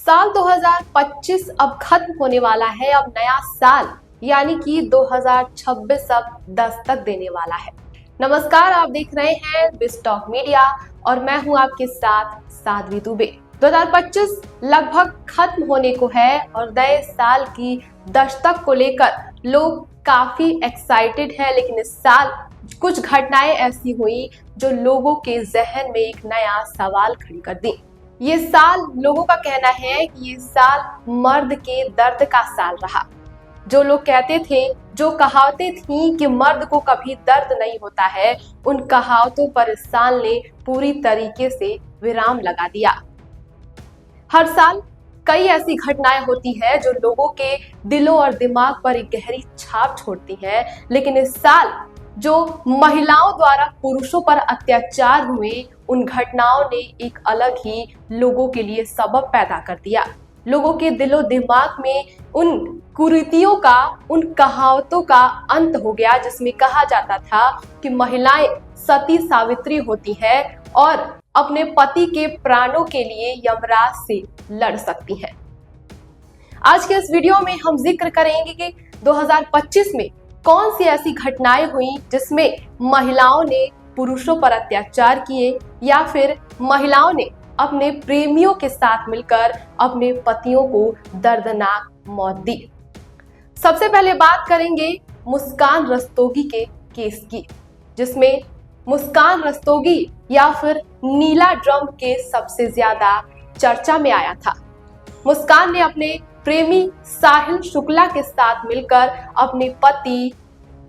साल 2025 अब खत्म होने वाला है। अब नया साल यानी कि 2026 अब दस्तक देने वाला है। नमस्कार, आप देख रहे हैं बिस्टॉक मीडिया और मैं हूं आपके साथ साध्वी दुबे। 2025 लगभग खत्म होने को है और नए साल की दस्तक को लेकर लोग काफी एक्साइटेड है। लेकिन इस साल कुछ घटनाएं ऐसी हुई जो लोगों के जहन में एक नया सवाल खड़ी कर दी। ये साल लोगों का कहना है कि ये साल मर्द के दर्द का साल रहा। जो लोग कहते थे, जो कहावतें थी कि मर्द को कभी दर्द नहीं होता है, उन कहावतों पर इस साल ने पूरी तरीके से विराम लगा दिया। हर साल कई ऐसी घटनाएं होती है जो लोगों के दिलों और दिमाग पर एक गहरी छाप छोड़ती है। लेकिन इस साल जो महिलाओं द्वारा पुरुषों पर अत्याचार हुए, उन घटनाओं ने एक अलग ही लोगों के लिए सबक पैदा कर दिया। लोगों के दिलो दिमाग में उन कुरीतियों का, उन कहावतों का अंत हो गया जिसमें कहा जाता था कि महिलाएं सती सावित्री होती है और अपने पति के प्राणों के लिए यमराज से लड़ सकती हैं। आज के इस वीडियो में हम जिक्र करेंगे कि 2025 में कौन सी ऐसी घटनाएं हुई जिसमें महिलाओं ने पुरुषों पर अत्याचार किए या फिर महिलाओं ने अपने प्रेमियों के साथ मिलकर अपने पतियों को दर्दनाक मौत दी। सबसे पहले बात करेंगे मुस्कान रस्तोगी के केस की, जिसमें मुस्कान रस्तोगी या फिर नीला ड्रम केस सबसे ज्यादा चर्चा में आया था। मुस्कान ने अपने प्रेमी साहिल शुक्ला के साथ मिलकर अपने पति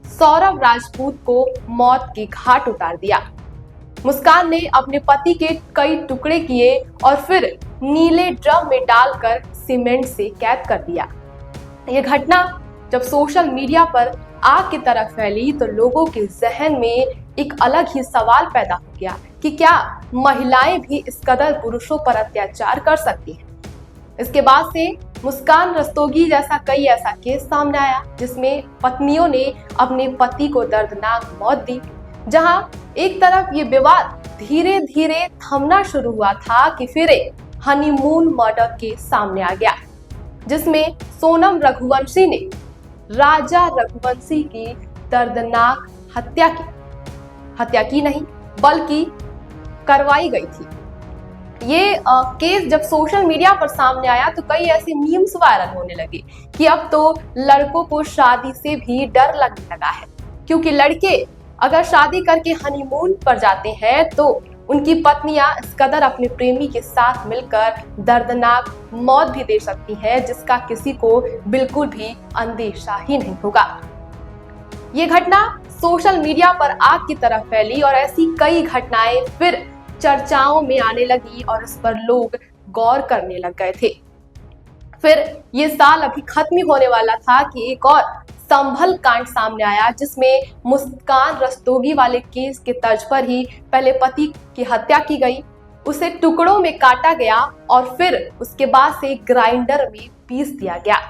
सौरभ राजपूत को मौत के घाट उतार दिया। मुस्कान ने अपने पति के कई टुकड़े किए और फिर नीले ड्रम में डालकर सीमेंट से कैद कर दिया। यह घटना जब सोशल मीडिया पर आग की तरह फैली तो लोगों के जहन में एक अलग ही सवाल पैदा हो गया कि क्या महिलाएं भी इस कदर पुरुषों पर अत्याचार कर सकती हैं। इसके बाद से मुस्कान रस्तोगी जैसा कई ऐसा केस सामने आया जिसमें पत्नियों ने अपने पति को दर्दनाक मौत दी। जहां एक तरफ ये विवाद धीरे धीरे थमना शुरू हुआ था कि फिर एक हनीमून मर्डर केस सामने आ गया, जिसमें सोनम रघुवंशी ने राजा रघुवंशी की दर्दनाक हत्या की नहीं बल्कि करवाई गई थी। ये केस जब सोशल मीडिया पर सामने आया तो कई ऐसे मीम्स वायरल होने लगे कि अब तो लड़कों को शादी से भी डर लगने लगा है, क्योंकि लड़के अगर शादी करके हनीमून पर जाते हैं तो उनकी पत्नियां इस कदर अपने प्रेमी के साथ मिलकर दर्दनाक मौत भी दे सकती हैं जिसका किसी को बिल्कुल भी अंदेशा ही नहीं होगा। ये घटना सोशल मीडिया पर आग की तरह फैली और ऐसी कई घटनाएं फिर चर्चाओं में आने लगी और इस पर लोग गौर करने लग गए थे। फिर ये साल अभी खत्म ही होने वाला था कि एक और संभल कांड सामने आया, जिसमें मुस्कान रस्तोगी वाले केस के तर्ज पर ही पहले पति की हत्या की गई, उसे टुकड़ों में काटा गया और फिर उसके बाद से ग्राइंडर में पीस दिया गया।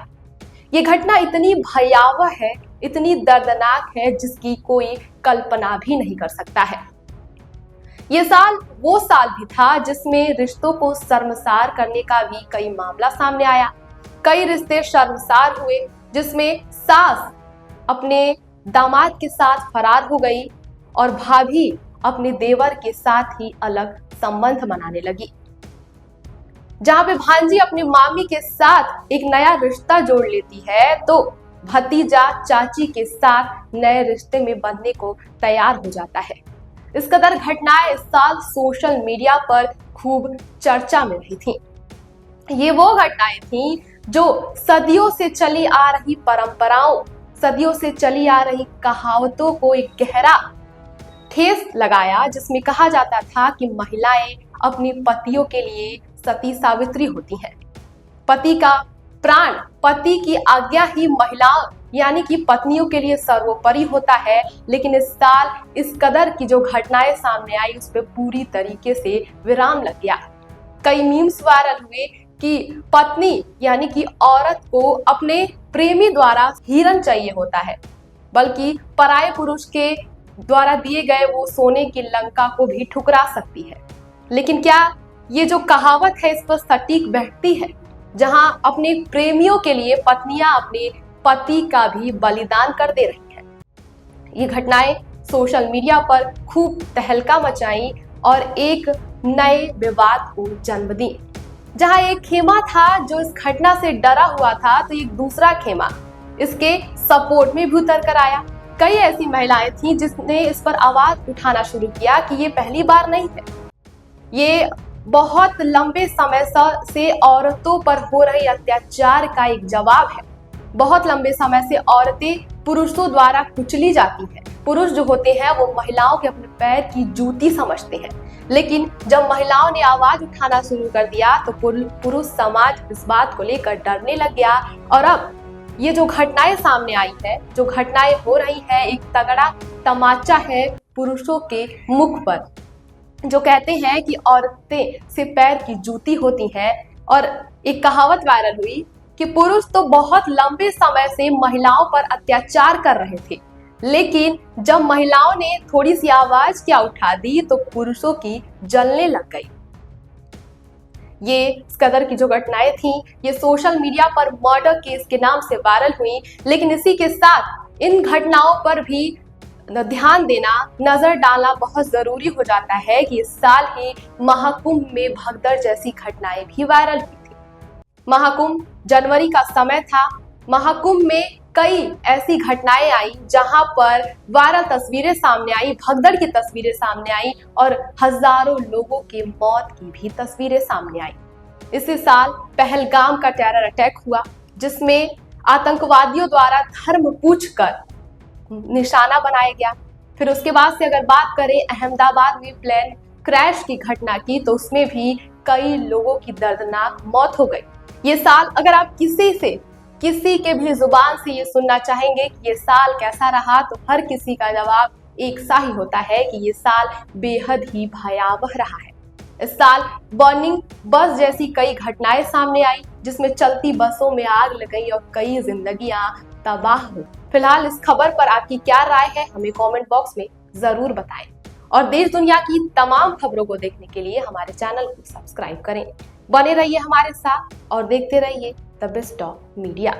ये घटना इतनी भयावह है, इतनी दर्दनाक है जिसकी कोई कल्पना भी नहीं कर सकता है। ये साल वो साल भी था जिसमें रिश्तों को शर्मसार करने का भी कई मामला सामने आया। कई रिश्ते शर्मसार हुए जिसमें सास अपने दामाद के साथ फरार हो गई और भाभी अपने देवर के साथ ही अलग संबंध बनाने लगी। जहां पे भांजी अपनी मामी के साथ एक नया रिश्ता जोड़ लेती है तो भतीजा चाची के साथ नए रिश्ते में बंधने को तैयार हो जाता है। इस कदर घटनाएं इस साल सोशल मीडिया पर खूब चर्चा में रही थी। ये वो घटनाएं थी जो सदियों से चली आ रही परंपराओं, सदियों से चली आ रही कहावतों को एक गहरा ठेस लगाया, जिसमें कहा जाता था कि महिलाएं अपने पतियों के लिए सती सावित्री होती हैं। पति का प्राण, पति की आज्ञा ही महिलाओं यानी कि पत्नियों के लिए सर्वोपरि होता है। लेकिन इस साल इस कदर की जो घटनाएं सामने आई उस पर पूरी तरीके से विराम लग गया। कई मीम्स वायरल हुए कि पत्नी यानी कि औरत को अपने प्रेमी द्वारा हिरन चाहिए होता है, बल्कि पराये पुरुष के द्वारा दिए गए वो सोने की लंका को भी ठुकरा सकती है। लेकिन क्या ये जो कहावत है इस पर सटीक बैठती है? जहां अपने प्रेमियों के लिए पत्नियां अपने पति का भी बलिदान कर दे रही हैं। ये घटनाएं सोशल मीडिया पर खूब तहलका मचाई और एक नए विवाद को जन्म दी। जहां एक खेमा था जो इस घटना से डरा हुआ था, तो एक दूसरा खेमा इसके सपोर्ट में भी उतर कर आया। कई ऐसी महिलाएं थीं जिसने इस पर आवाज उठाना शुरू किया कि ये पहली बार नहीं है, ये बहुत लंबे समय से औरतों पर हो रहे अत्याचार का एक जवाब है। बहुत लंबे समय से औरतें पुरुषों द्वारा कुचली जाती हैं। पुरुष जो होते हैं वो महिलाओं के अपने पैर की जूती समझते हैं, लेकिन जब महिलाओं ने आवाज उठाना शुरू कर दिया तो पुरुष समाज इस बात को लेकर डरने लग गया। और अब ये जो घटनाएं सामने आई है, जो घटनाएं हो रही है, एक तगड़ा तमाचा है पुरुषों के मुख पर, जो कहते हैं कि औरतें से पैर की जूती होती हैं। और एक कहावत वायरल हुई कि पुरुष तो बहुत लंबे समय से महिलाओं पर अत्याचार कर रहे थे, लेकिन जब महिलाओं ने थोड़ी सी आवाज क्या उठा दी तो पुरुषों की जलने लग गई। ये इस कदर की जो घटनाएं थी, ये सोशल मीडिया पर मर्डर केस के नाम से वायरल हुई। लेकिन इसी के साथ इन घटनाओं पर भी ध्यान देना, नजर डालना बहुत जरूरी हो जाता है कि इस साल ही महाकुंभ में भगदड़ जैसी घटनाएं भी वायरल हुई थी। महाकुंभ जनवरी का समय था। महाकुंभ में कई ऐसी घटनाएं आई जहां पर वायरल तस्वीरें सामने आई, भगदड़ की तस्वीरें सामने आई और हजारों लोगों के मौत की भी तस्वीरें सामने आई। इसी साल पहलगाम का टेरर अटैक हुआ, जिसमें आतंकवादियों द्वारा धर्म पूछकर निशाना बनाया गया। फिर उसके बाद से अगर बात करें अहमदाबाद में प्लेन क्रैश की घटना की, तो उसमें भी कई लोगों की दर्दनाक मौत हो गई। ये साल अगर आप किसी के भी जुबान से ये सुनना चाहेंगे कि ये साल कैसा रहा, तो हर किसी का जवाब एक सा ही होता है कि ये साल बेहद ही भयावह रहा है। इस साल बर्निंग बस जैसी कई घटनाएं सामने आई, जिसमें चलती बसों में आग लग गई और कई जिंदगियां तबाह हुई। फिलहाल इस खबर पर आपकी क्या राय है, हमें कमेंट बॉक्स में जरूर बताएं। और देश दुनिया की तमाम खबरों को देखने के लिए हमारे चैनल को सब्सक्राइब करें। बने रहिए हमारे साथ और देखते रहिए द बेस्ट ऑफ मीडिया।